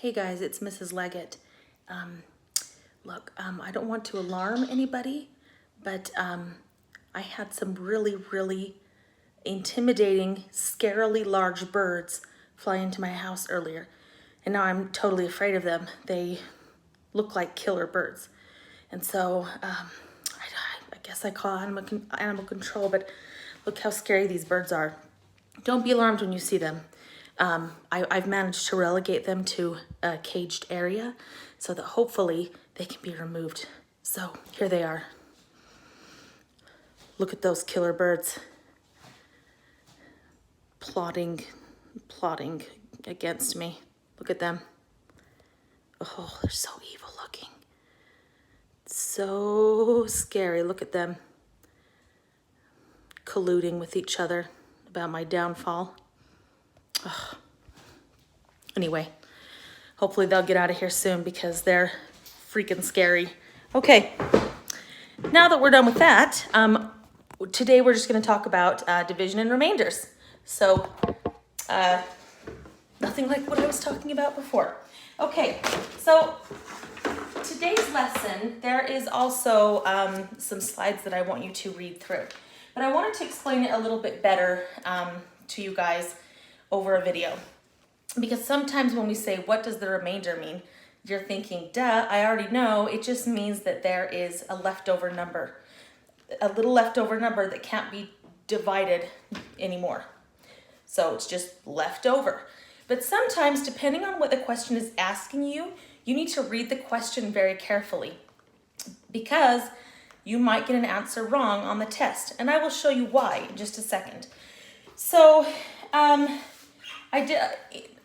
Hey guys, it's Mrs. Leggett. Look, I don't want to alarm anybody, but I had some really intimidating, scarily large birds fly into my house earlier, and now I'm totally afraid of them. They look like killer birds, and so I guess I call animal control, but look how scary these birds are. Don't be alarmed when you see them. I've managed to relegate them to a caged area so that hopefully they can be removed. So here they are. Look at those killer birds plotting against me. Look at them. Oh, they're so evil looking. So scary. Look at them colluding with each other about my downfall. Ugh. Anyway, hopefully they'll get out of here soon because they're freaking scary. Okay, now that we're done with that, today we're just going to talk about division and remainders. So, nothing like what I was talking about before. Okay, so today's lesson, there is also some slides that I want you to read through. But I wanted to explain it a little bit better to you guys over a video. Because sometimes when we say, what does the remainder mean? You're thinking, duh, I already know. It just means that there is a leftover number, a little leftover number that can't be divided anymore. So it's just left over. But sometimes, depending on what the question is asking you, you need to read the question very carefully because you might get an answer wrong on the test. And I will show you why in just a second. So, I did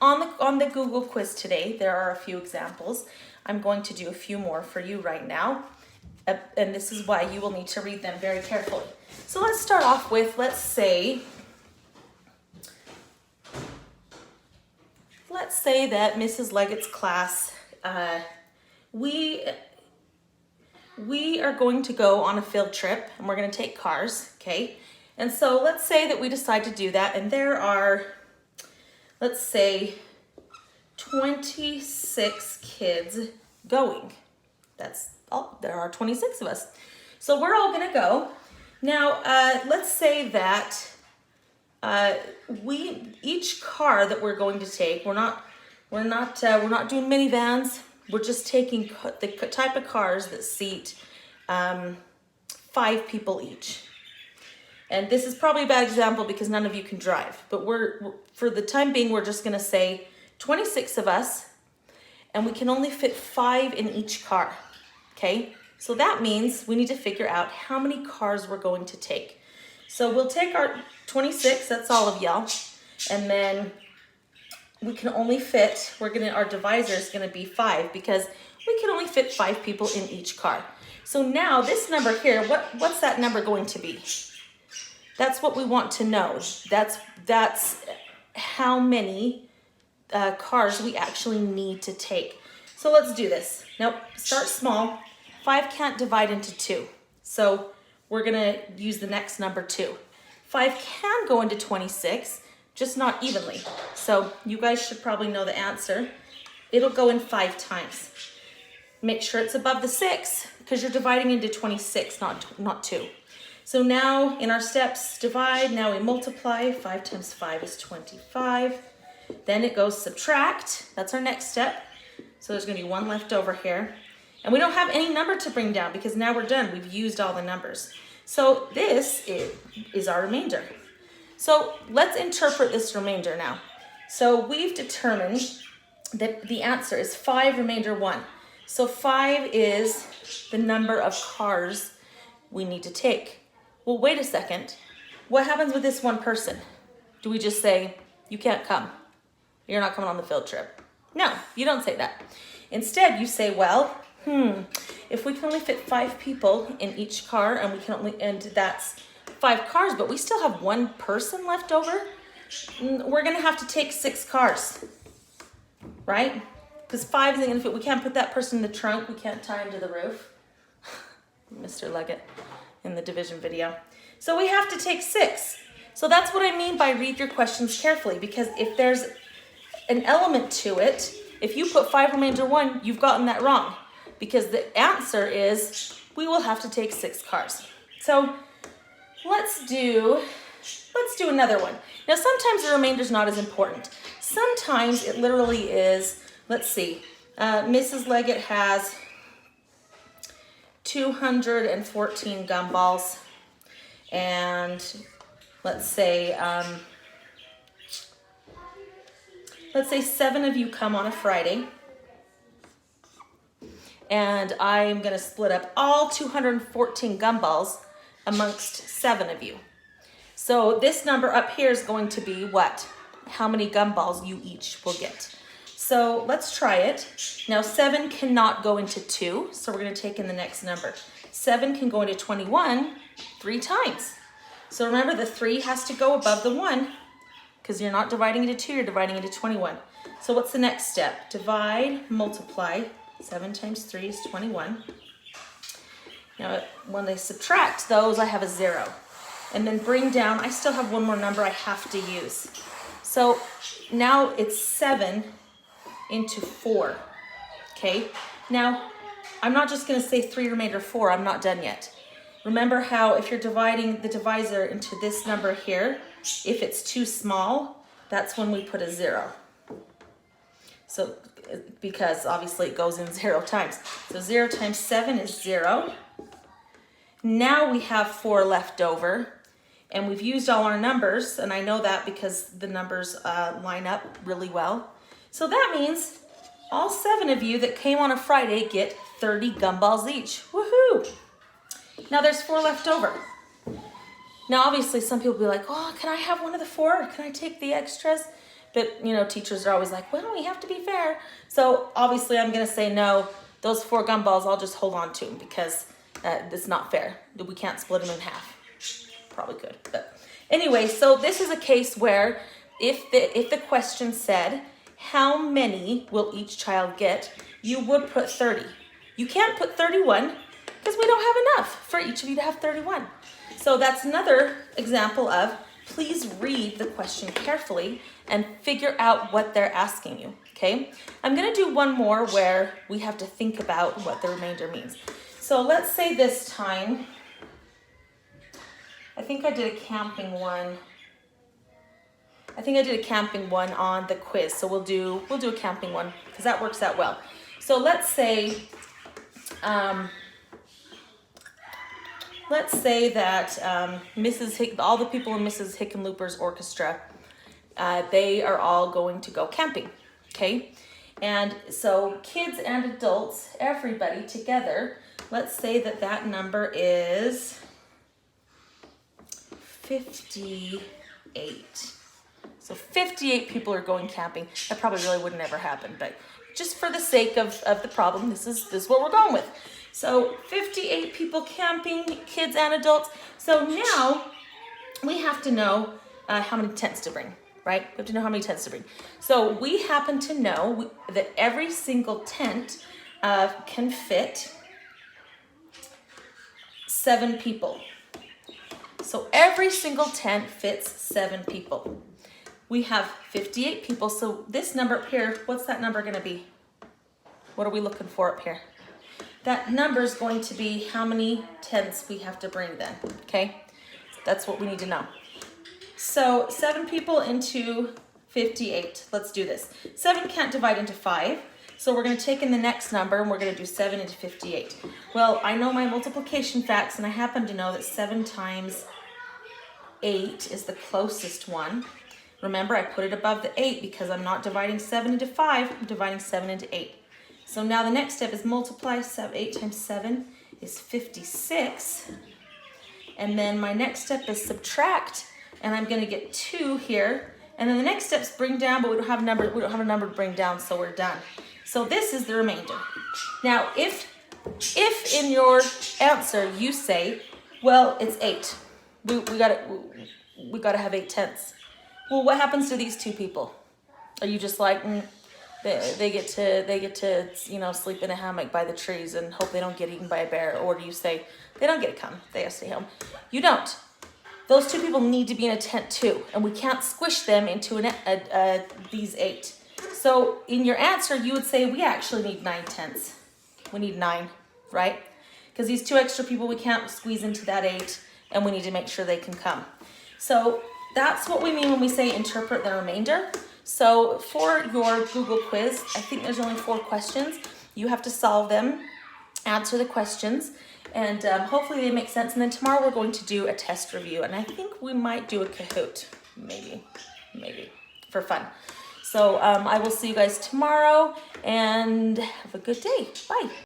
on the Google quiz today, there are a few examples. I'm going to do a few more for you right now. And this is why you will need to read them very carefully. So let's start off with, let's say that Mrs. Leggett's class, we are going to go on a field trip and we're going to take cars, okay? And so let's say that we decide to do that, and there are, let's say, 26 kids going. That's all, there are 26 of us. So we're all gonna go. Now, let's say that each car that we're going to take, we're not doing minivans. We're just taking the type of cars that seat 5 people each. And this is probably a bad example because none of you can drive, but we're for the time being, we're just gonna say 26 of us, and we can only fit 5 in each car, okay? So that means we need to figure out how many cars we're going to take. So we'll take our 26, that's all of y'all, and then we can only fit, our divisor is gonna be 5 because we can only fit 5 people in each car. So now this number here, what's that number going to be? That's what we want to know. That's how many cars we actually need to take. So let's do this. Now, start small. 5 can't divide into 2. So we're gonna use the next number 2. 5 can go into 26, just not evenly. So you guys should probably know the answer. It'll go in 5 times. Make sure it's above the 6 because you're dividing into 26, not 2. So now in our steps, divide, now we multiply. 5 times 5 is 25. Then it goes subtract, that's our next step. So there's gonna be 1 left over here. And we don't have any number to bring down because now we're done, we've used all the numbers. So this is our remainder. So let's interpret this remainder now. So we've determined that the answer is 5 remainder 1. So 5 is the number of cars we need to take. Well, wait a second. What happens with this one person? Do we just say, you can't come? You're not coming on the field trip? No, you don't say that. Instead, you say, well, if we can only fit 5 people in each car and that's 5 cars, but we still have 1 person left over, we're gonna have to take 6 cars, right? Because 5 isn't gonna fit. We can't put that person in the trunk. We can't tie him to the roof. Mr. Leggett in the division video. So we have to take 6. So that's what I mean by read your questions carefully, because if there's an element to it If you put 5 remainder 1, you've gotten that wrong, because the answer is we will have to take 6 cars. So let's do another one. Now sometimes the remainder is not as important. Sometimes it literally is, let's see, Mrs. Leggett has 214 gumballs, and let's say 7 of you come on a Friday, and I'm gonna split up all 214 gumballs amongst 7 of you. So this number up here is going to be what? How many gumballs you each will get. So let's try it. Now 7 cannot go into 2, so we're gonna take in the next number. 7 can go into 21 3 times. So remember, the 3 has to go above the 1, because you're not dividing into 2, you're dividing into 21. So what's the next step? Divide, multiply. 7 times 3 is 21. Now when I subtract those, I have a 0. And then bring down, I still have one more number I have to use. So now it's 7 into 4, okay? Now, I'm not just gonna say 3 remainder 4, I'm not done yet. Remember how if you're dividing the divisor into this number here, if it's too small, that's when we put a 0. So, because obviously it goes in 0 times. So 0 times 7 is 0. Now we have 4 left over, and we've used all our numbers, and I know that because the numbers line up really well. So that means all 7 of you that came on a Friday get 30 gumballs each. Woohoo! Now there's 4 left over. Now obviously some people will be like, oh, can I have one of the 4? Can I take the extras? But you know, teachers are always like, well, we have to be fair. So obviously I'm gonna say no, those 4 gumballs, I'll just hold on to them because it's not fair. We can't split them in half. Probably could, but anyway, so this is a case where if the question said, how many will each child get, you would put 30. You can't put 31 because we don't have enough for each of you to have 31. So that's another example of, please read the question carefully and figure out what they're asking you, okay? I'm gonna do one more where we have to think about what the remainder means. So let's say this time, I think I did a camping one. I think I did a camping one on the quiz. So we'll do a camping one because that works out well. So let's say that all the people in Mrs. Hickenlooper's orchestra, they are all going to go camping, okay? And so kids and adults, everybody together, let's say that number is 58. So 58 people are going camping. That probably really would never happen, but just for the sake of the problem, this is what we're going with. So 58 people camping, kids and adults. So now we have to know how many tents to bring, right? We have to know how many tents to bring. So we happen to know that every single tent can fit 7 people. So every single tent fits 7 people. We have 58 people, so this number up here, what's that number gonna be? What are we looking for up here? That number is going to be how many tents we have to bring then, okay? That's what we need to know. So 7 people into 58, let's do this. 7 can't divide into 5, so we're gonna take in the next number and we're gonna do 7 into 58. Well, I know my multiplication facts and I happen to know that 7 times 8 is the closest one. Remember, I put it above the 8 because I'm not dividing 7 into 5, I'm dividing 7 into 8. So now the next step is multiply. 8 times 7 is 56. And then my next step is subtract, and I'm gonna get 2 here. And then the next step is bring down, but we don't have a number to bring down, so we're done. So this is the remainder. Now, if in your answer you say, well, it's 8, we gotta have 8 tenths. Well, what happens to these 2 people? Are you just like, they get to sleep in a hammock by the trees and hope they don't get eaten by a bear? Or do you say they don't get to come, they have to stay home? You don't. Those 2 people need to be in a tent too, and we can't squish them into these 8. So in your answer, you would say we actually need 9/10. We need 9, right? Because these 2 extra people, we can't squeeze into that 8, and we need to make sure they can come. So that's what we mean when we say interpret the remainder. So for your Google quiz, I think there's only 4 questions. You have to solve them, answer the questions, and hopefully they make sense. And then tomorrow we're going to do a test review, and I think we might do a Kahoot, maybe, for fun. So I will see you guys tomorrow, and have a good day. Bye.